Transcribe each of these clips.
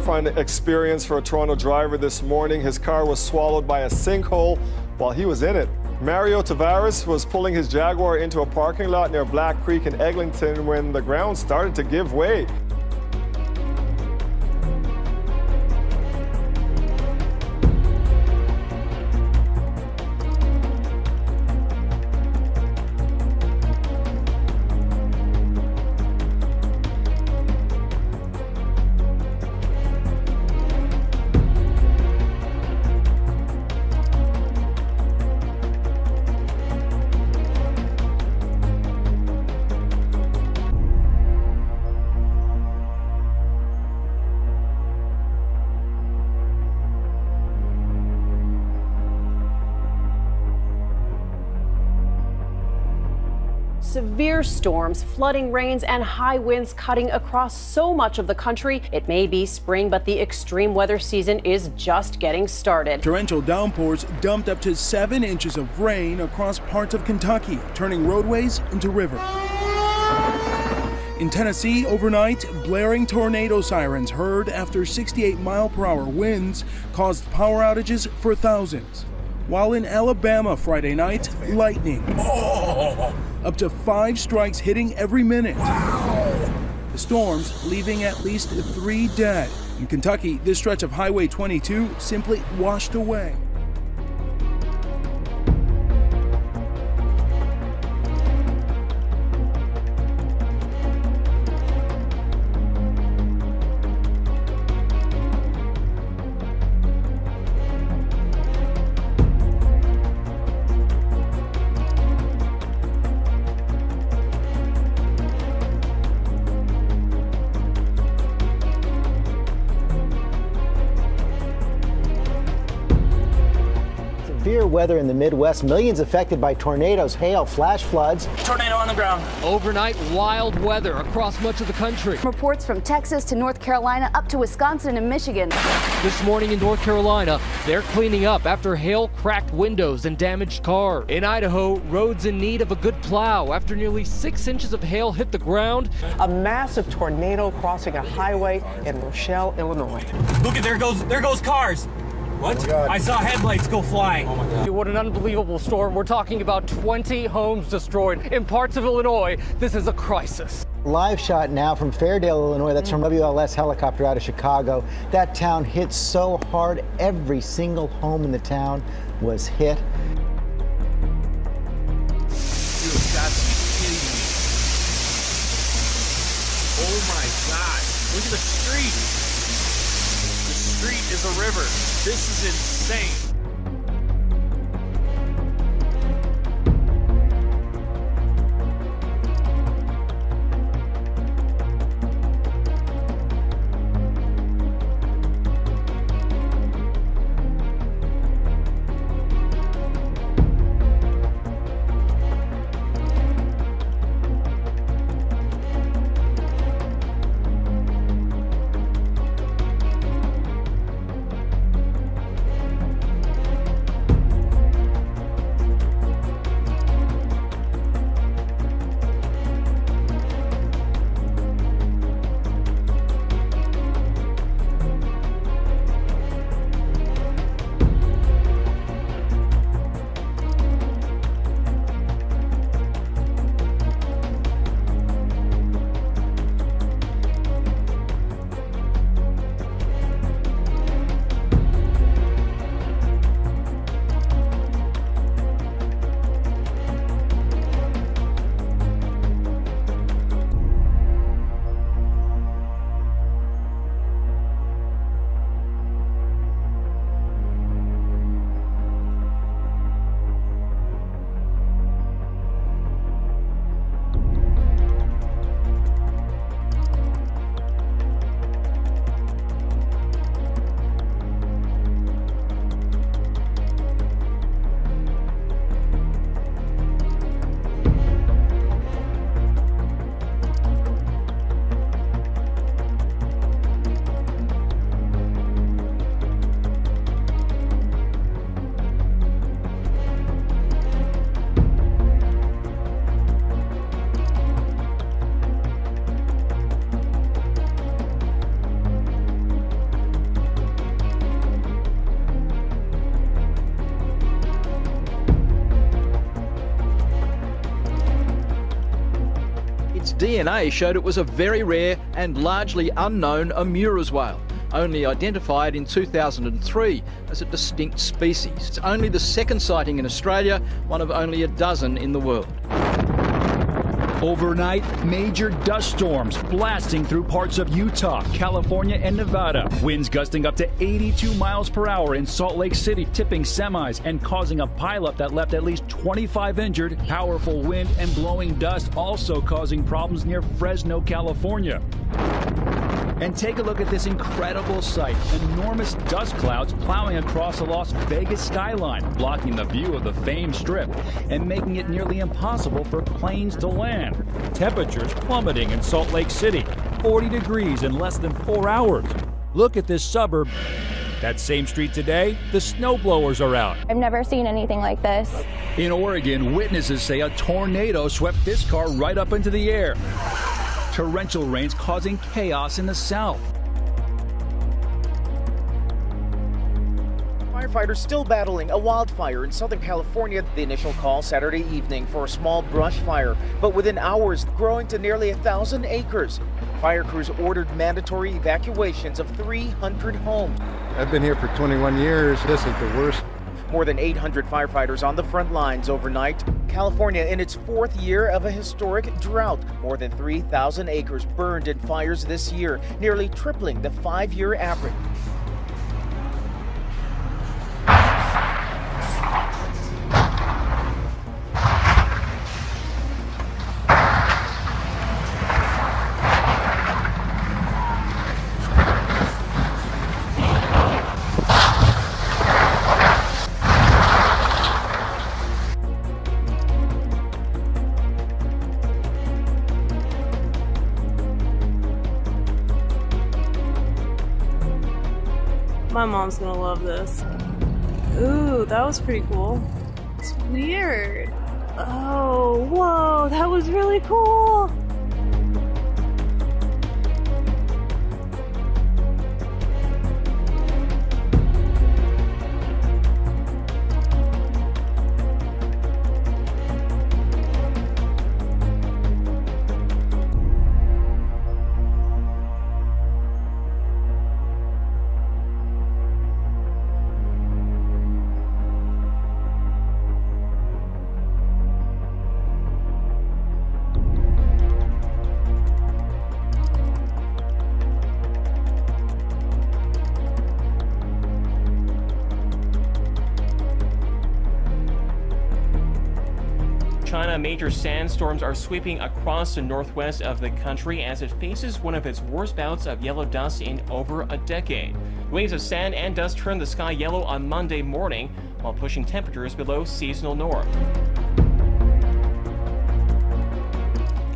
terrifying experience for a Toronto driver this morning. His car was swallowed by a sinkhole while he was in it. Mario Tavares was pulling his Jaguar into a parking lot near Black Creek in Eglinton when the ground started to give way. Severe storms, flooding rains, and high winds cutting across so much of the country. It may be spring, but the extreme weather season is just getting started. Torrential downpours dumped up to 7 inches of rain across parts of Kentucky, turning roadways into rivers. In Tennessee, overnight, blaring tornado sirens heard after 68-mile-per-hour winds caused power outages for thousands. While in Alabama Friday night, lightning. Up to 5 strikes hitting every minute. The storms leaving at least 3 dead. In Kentucky, this stretch of Highway 22 simply washed away. Severe weather in the Midwest, millions affected by tornadoes, hail, flash floods. Tornado on the ground. Overnight wild weather across much of the country. Reports from Texas to North Carolina up to Wisconsin and Michigan. This morning in North Carolina, they're cleaning up after hail cracked windows and damaged cars. In Idaho, roads in need of a good plow after nearly 6 inches of hail hit the ground. A massive tornado crossing a highway in Rochelle, Illinois. Look at there goes cars. What? I saw headlights go flying. Oh my God. What an unbelievable storm. We're talking about 20 homes destroyed in parts of Illinois. This is a crisis. Live shot now from Fairdale, Illinois. That's from WLS helicopter out of Chicago. That town hit so hard, every single home in the town was hit. Dude, that's kidding me. Oh my God. Look at the street. The street is a river. This is insane. DNA showed it was a very rare and largely unknown Amura's whale, only identified in 2003 as a distinct species. It's only the second sighting in Australia, one of only a dozen in the world. Overnight, major dust storms blasting through parts of Utah, California, and Nevada. Winds gusting up to 82 miles per hour in Salt Lake City, tipping semis and causing a pileup that left at least 25 injured. Powerful wind and blowing dust also causing problems near Fresno, California. And take a look at this incredible sight. Enormous dust clouds plowing across the Las Vegas skyline, blocking the view of the famed Strip and making it nearly impossible for planes to land. Temperatures plummeting in Salt Lake City, 40 degrees in less than 4 hours. Look at this suburb. That same street today, the snowblowers are out. I've never seen anything like this. In Oregon, witnesses say a tornado swept this car right up into the air. Torrential rains causing chaos in the south. Firefighters still battling a wildfire in Southern California. The initial call Saturday evening for a small brush fire, but within hours growing to nearly 1,000 acres. Fire crews ordered mandatory evacuations of 300 homes. I've been here for 21 years. This is the worst. More than 800 firefighters on the front lines overnight. California in its 4th year of a historic drought. More than 3,000 acres burned in fires this year, nearly tripling the 5-year average. My mom's gonna love this. Ooh, that was pretty cool. It's weird. Oh, whoa, that was really cool. China, major sandstorms are sweeping across the northwest of the country as it faces one of its worst bouts of yellow dust in over a decade. Waves of sand and dust turned the sky yellow on Monday morning, while pushing temperatures below seasonal norm.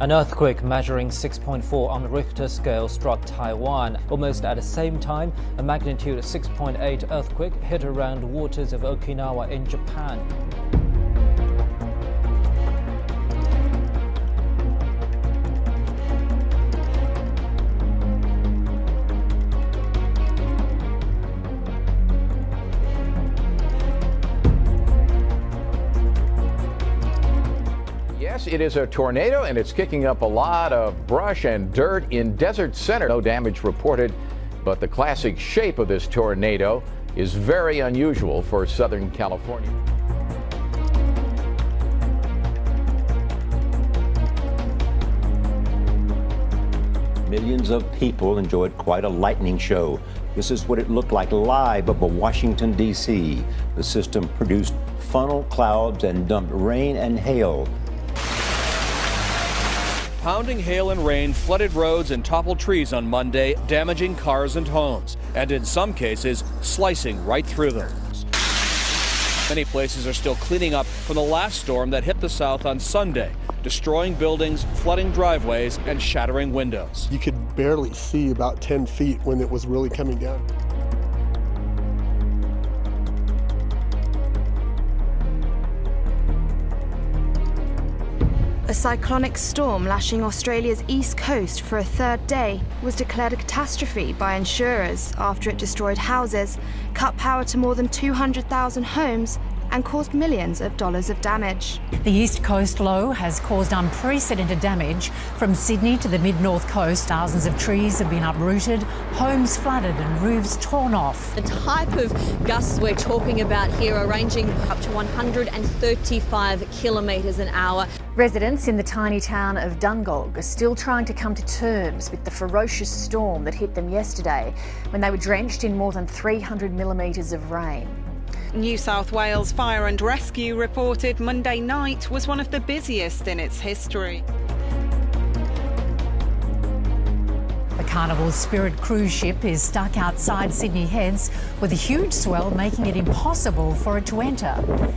An earthquake measuring 6.4 on the Richter scale struck Taiwan. Almost at the same time, a magnitude 6.8 earthquake hit around the waters of Okinawa in Japan. Yes, it is a tornado, and it's kicking up a lot of brush and dirt in Desert Center. No damage reported, but the classic shape of this tornado is very unusual for Southern California. Millions of people enjoyed quite a lightning show. This is what it looked like live over Washington, D.C. The system produced funnel clouds and dumped rain and hail. Pounding hail and rain flooded roads and toppled trees on Monday, damaging cars and homes, and in some cases, slicing right through them. Many places are still cleaning up from the last storm that hit the south on Sunday, destroying buildings, flooding driveways, and shattering windows. You could barely see about 10 feet when it was really coming down. A cyclonic storm lashing Australia's east coast for a third day was declared a catastrophe by insurers after it destroyed houses, cut power to more than 200,000 homes, and caused millions of dollars of damage. The East Coast low has caused unprecedented damage. From Sydney to the mid-north coast, thousands of trees have been uprooted, homes flooded and roofs torn off. The type of gusts we're talking about here are ranging up to 135 kilometres an hour. Residents in the tiny town of Dungog are still trying to come to terms with the ferocious storm that hit them yesterday when they were drenched in more than 300 millimetres of rain. New South Wales Fire and Rescue reported Monday night was one of the busiest in its history. The Carnival's Spirit cruise ship is stuck outside Sydney Heads with a huge swell making it impossible for it to enter.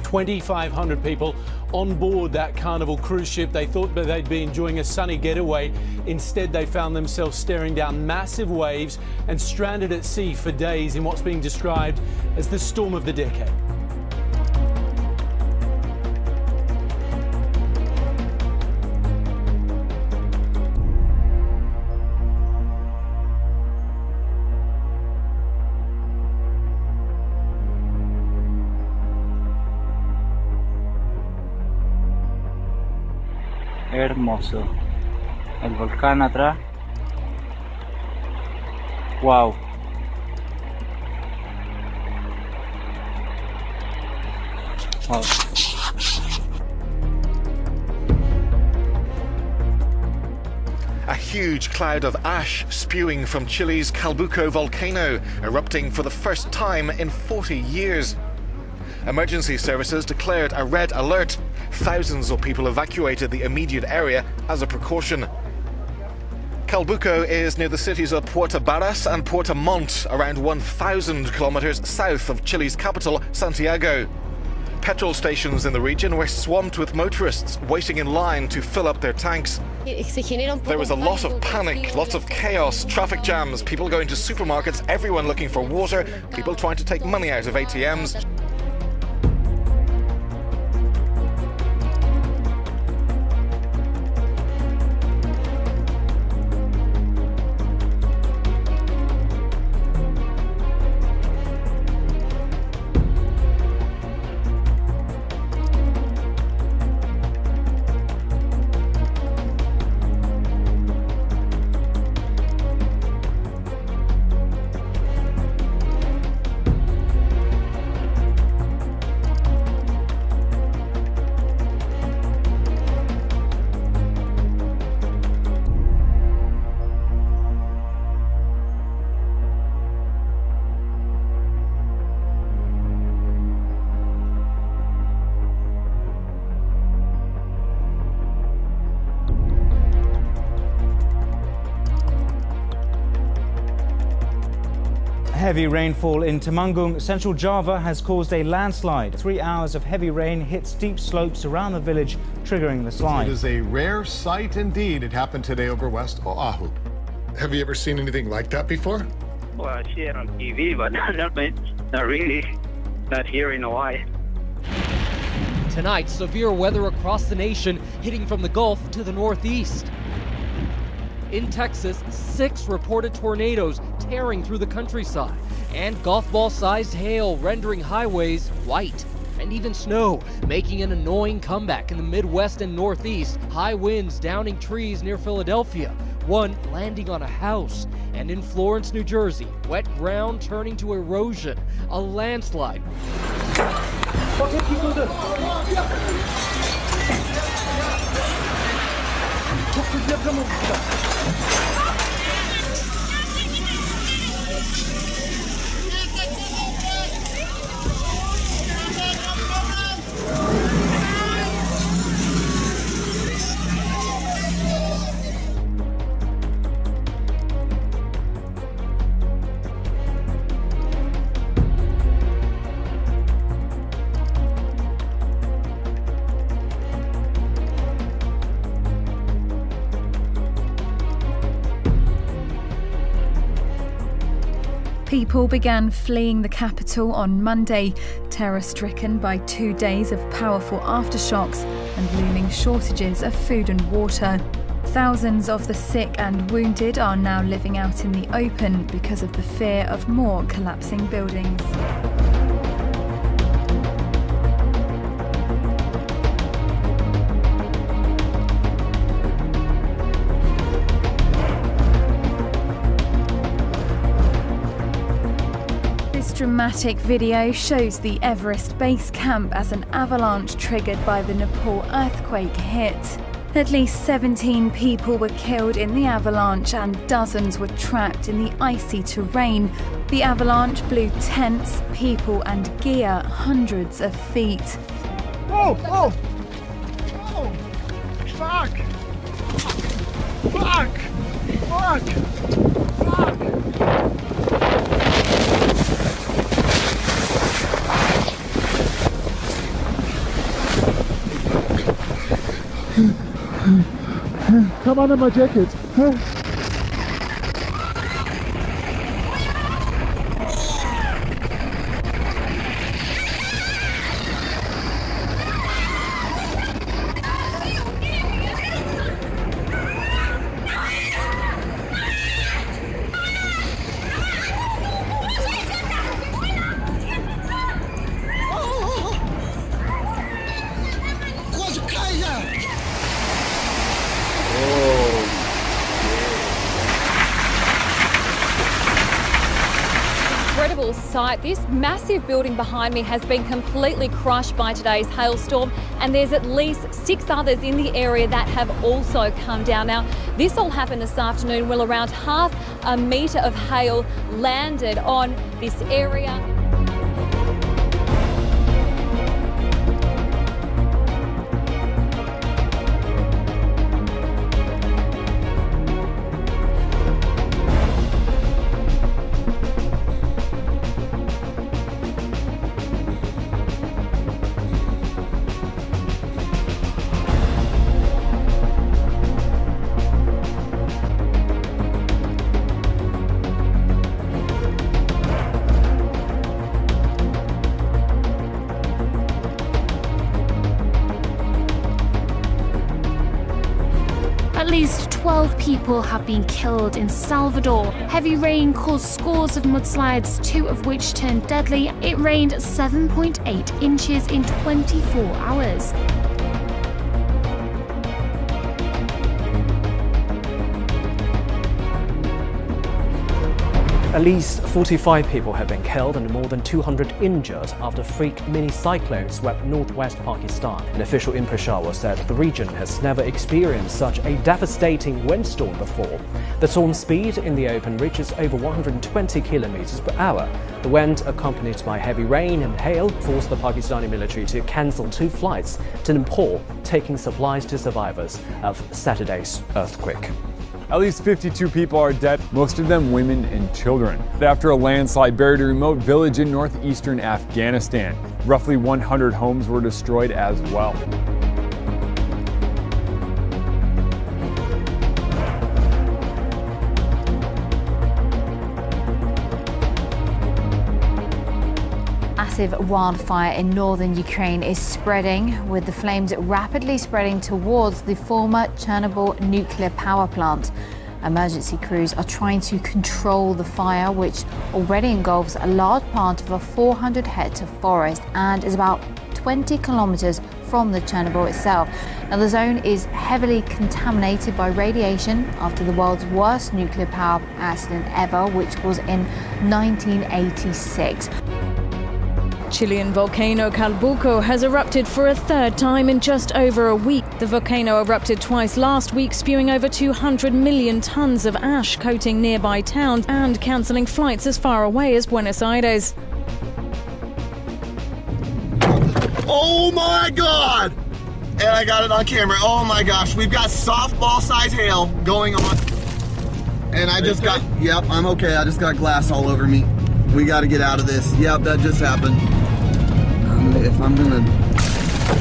2,500 people on board that Carnival cruise ship. They thought that they'd be enjoying a sunny getaway. Instead, they found themselves staring down massive waves and stranded at sea for days in what's being described as the storm of the decade. Hermoso. El volcán atrás. Wow. Wow. A huge cloud of ash spewing from Chile's Calbuco volcano, erupting for the first time in 40 years. Emergency services declared a red alert. Thousands of people evacuated the immediate area as a precaution. Calbuco is near the cities of Puerto Barras and Puerto Montt, around 1,000 kilometers south of Chile's capital, Santiago. Petrol stations in the region were swamped with motorists waiting in line to fill up their tanks. There was a lot of panic, lots of chaos, traffic jams, people going to supermarkets, everyone looking for water, people trying to take money out of ATMs. Heavy rainfall in Temanggung, central Java, has caused a landslide. 3 hours of heavy rain hit steep slopes around the village, triggering the slide. It is a rare sight indeed. It happened today over West Oahu. Have you ever seen anything like that before? Well, I see it on TV, but not really. Not here in Hawaii. Tonight, severe weather across the nation, hitting from the Gulf to the northeast. In Texas, 6 reported tornadoes tearing through the countryside, and golf ball-sized hail rendering highways white, and even snow making an annoying comeback in the Midwest and Northeast. High winds downing trees near Philadelphia, one landing on a house. And in Florence, New Jersey, wet ground turning to erosion, a landslide. People began fleeing the capital on Monday, terror-stricken by 2 days of powerful aftershocks and looming shortages of food and water. Thousands of the sick and wounded are now living out in the open because of the fear of more collapsing buildings. This dramatic video shows the Everest base camp as an avalanche triggered by the Nepal earthquake hit. At least 17 people were killed in the avalanche and dozens were trapped in the icy terrain. The avalanche blew tents, people and gear hundreds of feet. Whoa! Whoa! Whoa! Fuck! Fuck! Fuck! Fuck! Come under my jacket. Incredible sight. This massive building behind me has been completely crushed by today's hailstorm, and there's at least 6 others in the area that have also come down. Now, this all happened this afternoon while around half a metre of hail landed on this area. At least 12 people have been killed in Salvador. Heavy rain caused scores of mudslides, 2 of which turned deadly. It rained 7.8 inches in 24 hours. At least 45 people have been killed and more than 200 injured after freak mini-cyclone swept northwest Pakistan. An official in Peshawar said the region has never experienced such a devastating windstorm before. The storm speed in the open reaches over 120 kilometers per hour. The wind, accompanied by heavy rain and hail, forced the Pakistani military to cancel 2 flights to Nepal, taking supplies to survivors of Saturday's earthquake. At least 52 people are dead, most of them women and children, after a landslide buried a remote village in northeastern Afghanistan. Roughly 100 homes were destroyed as well. Massive wildfire in northern Ukraine is spreading, with the flames rapidly spreading towards the former Chernobyl nuclear power plant. Emergency crews are trying to control the fire, which already engulfs a large part of a 400 hectare forest and is about 20 kilometers from the Chernobyl itself. Now, the zone is heavily contaminated by radiation after the world's worst nuclear power accident ever, which was in 1986. Chilean volcano Calbuco has erupted for a 3rd time in just over a week. The volcano erupted twice last week, spewing over 200 million tons of ash, coating nearby towns and cancelling flights as far away as Buenos Aires. Oh my God! And I got it on camera. Oh my gosh, we've got softball-sized hail going on. And I just got, yep, I'm okay. I just got glass all over me. We got to get out of this. Yep, that just happened. If I'm gonna,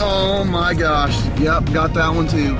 oh my gosh. Yep, got that one too.